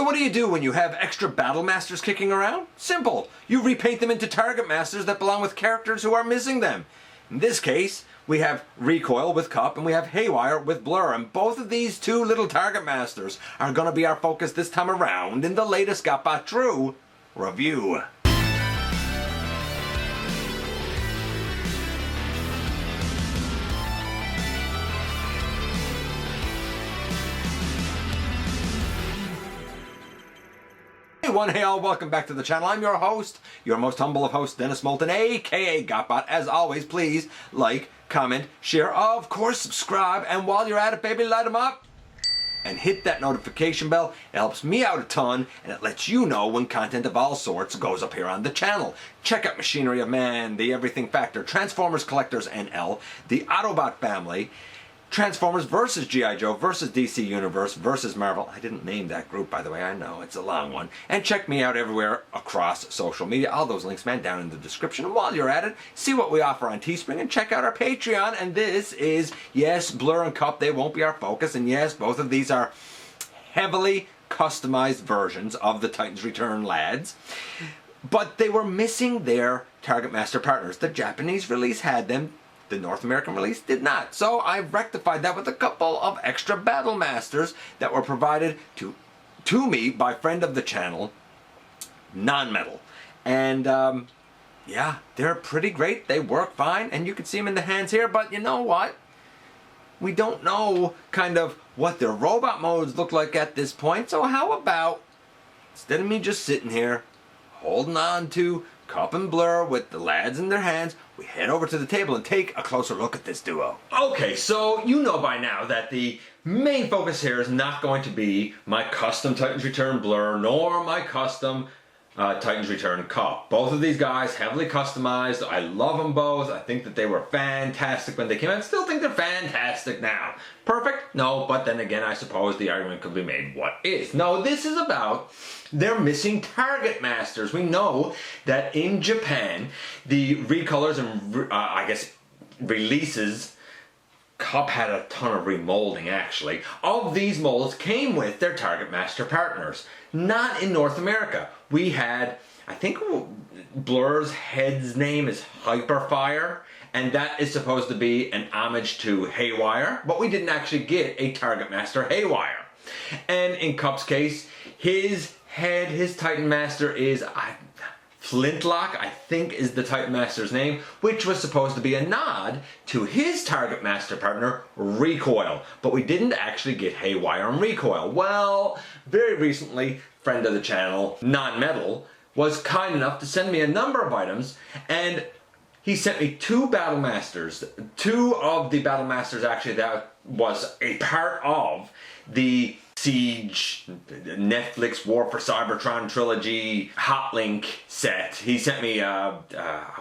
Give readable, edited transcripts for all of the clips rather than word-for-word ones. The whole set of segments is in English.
So what do you do when you have extra Battle Masters kicking around? Simple. You repaint them into Target Masters that belong with characters who are missing them. In this case, we have Recoil with Kup and we have Haywire with Blurr, and both of these two little Target Masters are going to be our focus this time around in the latest GotBot True review. Hey all, welcome back to the channel. I'm your host, your most humble of hosts, Dennis Moulton, aka GotBot. As always, please like, comment, share, of course subscribe, and while you're at it, baby, light them up and hit that notification bell. It helps me out a ton, and it lets you know when content of all sorts goes up here on the channel. Check out Machinery of Man, The Everything Factor, Transformers Collectors NL, The Autobot Family, Transformers versus G.I. Joe versus DC Universe versus Marvel. I didn't name that group, by the way. I know, it's a long one. And check me out everywhere across social media. All those links, man, down in the description. And while you're at it, see what we offer on Teespring and check out our Patreon. And this is, yes, Blurr and Kup, they won't be our focus. And yes, both of these are heavily customized versions of the Titans Return lads. But they were missing their Target Master partners. The Japanese release had them. The North American release did not. So I rectified that with a couple of extra Battle Masters that were provided to me by friend of the channel, Non-Metal. And yeah, they're pretty great. They work fine, and you can see them in the hands here. But you know what? We don't know kind of what their robot modes look like at this point. So how about, instead of me just sitting here holding on to Kup and Blurr with the lads in their hands, we head over to the table and take a closer look at this duo. Okay, so you know by now that the main focus here is not going to be my custom Titans Return Blurr nor my custom Titans Return Kup. Both of these guys heavily customized. I love them both. I think that they were fantastic when they came out. I still think they're fantastic now. Perfect? No, but then again, I suppose the argument could be made, what is? No, this is about their missing Target Masters. We know that in Japan, the recolors and I guess releases, Kup had a ton of remolding actually, of these molds came with their Target Master partners. Not in North America. We had, I think Blurr's head's name is Hyperfire, and that is supposed to be an homage to Haywire, but we didn't actually get a Target Master Haywire. And in Kup's case, his head, his Titan Master is Flintlock, I think is the Titan Master's name, which was supposed to be a nod to his Target Master partner, Recoil. But we didn't actually get Haywire and Recoil. Well, very recently, friend of the channel, Non-Metal, was kind enough to send me a number of items, and he sent me two Battle Masters. Two of the Battle Masters actually that was a part of the Siege, Netflix War for Cybertron trilogy Hotlink set. He sent me,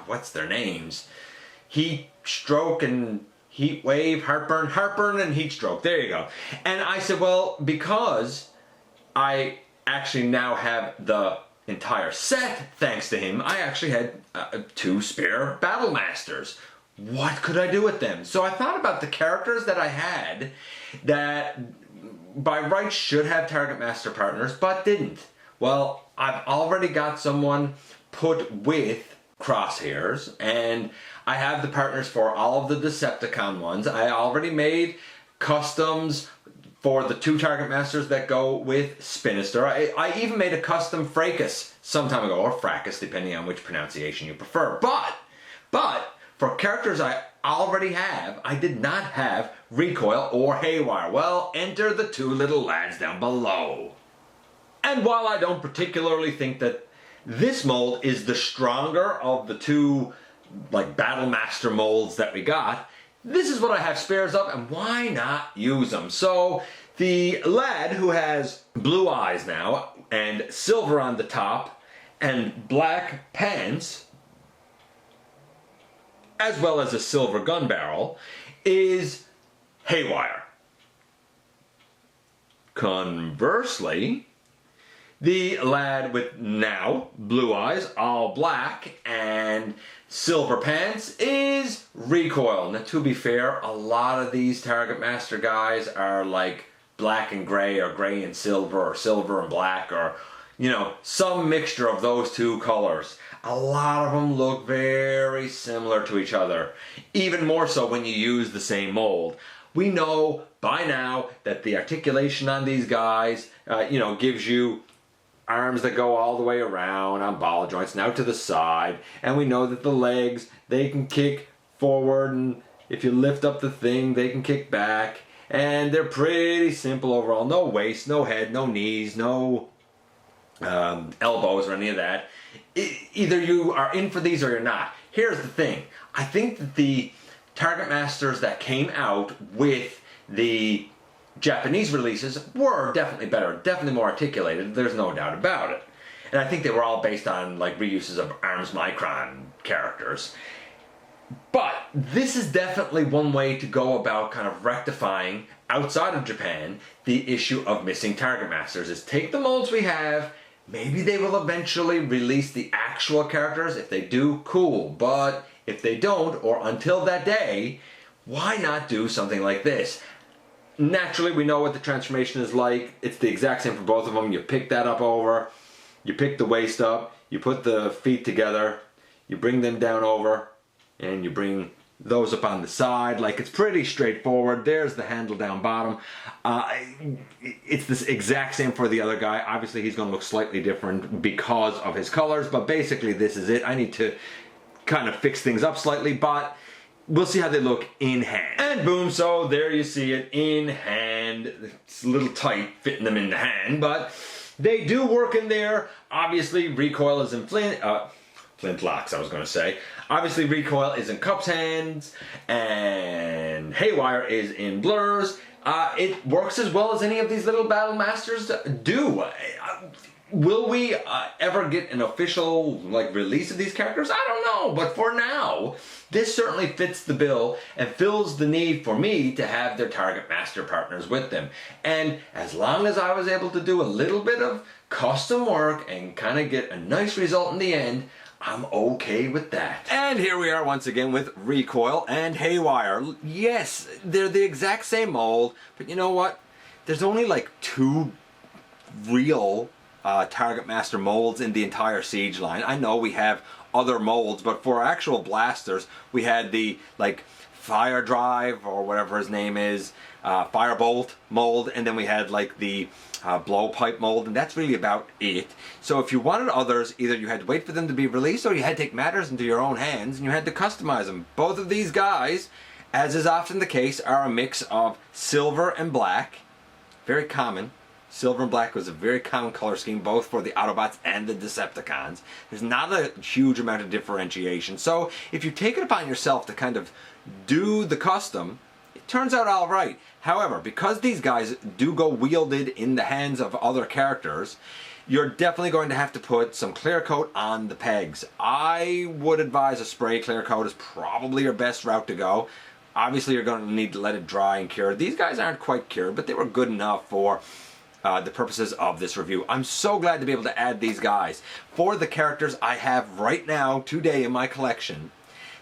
what's their names? Heat Stroke and Heat Wave, Heartburn and Heat Stroke. There you go. And I said, well, because I actually now have the entire set, thanks to him, I actually had two spare Battle Masters. What could I do with them? So I thought about the characters that I had that by rights should have Target Master partners, but didn't. Well, I've already got someone put with Crosshairs, and I have the partners for all of the Decepticon ones. I already made customs for the two Target Masters that go with Spinister. I even made a custom Fracas some time ago, or Fracas, depending on which pronunciation you prefer. But for characters I already have, I did not have Recoil or Haywire. Well, enter the two little lads down below. And while I don't particularly think that this mold is the stronger of the two like Battle Master molds that we got, this is what I have spares of, and why not use them? So the lad who has blue eyes now and silver on the top and black pants, as well as a silver gun barrel, is Haywire. Conversely, the lad with now blue eyes, all black, and silver pants is Recoil. Now, to be fair, a lot of these Target Master guys are like black and gray, or gray and silver, or silver and black, or, you know, some mixture of those two colors. A lot of them look very similar to each other, even more so when you use the same mold. We know by now that the articulation on these guys, you know, gives you arms that go all the way around on ball joints and out to the side, and we know that the legs, they can kick forward, and if you lift up the thing, they can kick back, and they're pretty simple overall. No waist, no head, no knees, no elbows or any of that. Either you are in for these or you're not. Here's the thing. I think that the Target Masters that came out with the Japanese releases were definitely better, definitely more articulated. There's no doubt about it. And I think they were all based on like reuses of Arms Micron characters. But this is definitely one way to go about kind of rectifying, outside of Japan, the issue of missing Target Masters. Is take the molds we have. Maybe they will eventually release the actual characters. If they do, cool. But if they don't, or until that day, why not do something like this? Naturally, we know what the transformation is like. It's the exact same for both of them. You pick that up over, you pick the waist up, you put the feet together, you bring them down over, and you bring those up on the side. Like, it's pretty straightforward. There's the handle down bottom. It's this exact same for the other guy. Obviously, he's going to look slightly different because of his colors, but basically this is it. I need to kind of fix things up slightly, but we'll see how they look in hand. And boom, so there you see it in hand. It's a little tight fitting them in the hand, but they do work in there. Obviously, Recoil is in Flintlocks, I was going to say. Obviously, Recoil is in Kup's hands, and Haywire is in Blurr's. It works as well as any of these little Battle Masters do. Will we ever get an official like release of these characters? I don't know, but for now, this certainly fits the bill and fills the need for me to have their Target Master partners with them. And as long as I was able to do a little bit of custom work and kind of get a nice result in the end, I'm okay with that. And here we are once again with Recoil and Haywire. Yes, they're the exact same mold, but you know what? There's only like 2 real Target Master molds in the entire Siege line. I know we have other molds, but for actual blasters, we had the like Fire Drive or whatever his name is, Firebolt mold, and then we had like the blowpipe mold, and that's really about it. So if you wanted others, either you had to wait for them to be released, or you had to take matters into your own hands and you had to customize them. Both of these guys, as is often the case, are a mix of silver and black. Very common. Silver and black was a very common color scheme, both for the Autobots and the Decepticons. There's not a huge amount of differentiation. So if you take it upon yourself to kind of do the custom, it turns out all right. However, because these guys do go wielded in the hands of other characters, you're definitely going to have to put some clear coat on the pegs. I would advise a spray clear coat is probably your best route to go. Obviously, you're going to need to let it dry and cure. These guys aren't quite cured, but they were good enough for the purposes of this review. I'm so glad to be able to add these guys for the characters I have right now today in my collection.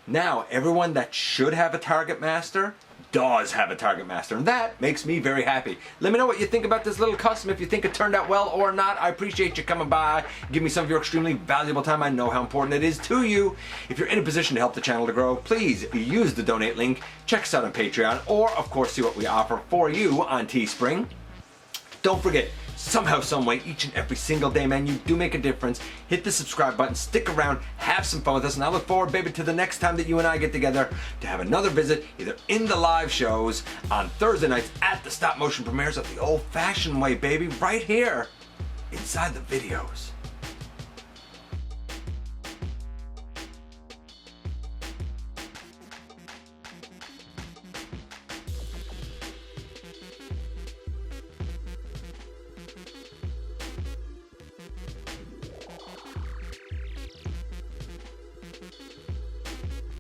Now, everyone that should have a Target Master does have a Target Master, and that makes me very happy. Let me know what you think about this little custom, if you think it turned out well or not. I appreciate you coming by. Give me some of your extremely valuable time. I know how important it is to you. If you're in a position to help the channel to grow, please use the donate link. Check us out on Patreon, or of course see what we offer for you on Teespring. Don't forget, somehow, someway, each and every single day, man, you do make a difference. Hit the subscribe button, stick around, have some fun with us, and I look forward, baby, to the next time that you and I get together to have another visit, either in the live shows on Thursday nights at the stop motion premieres of the old-fashioned way, baby, right here inside the videos.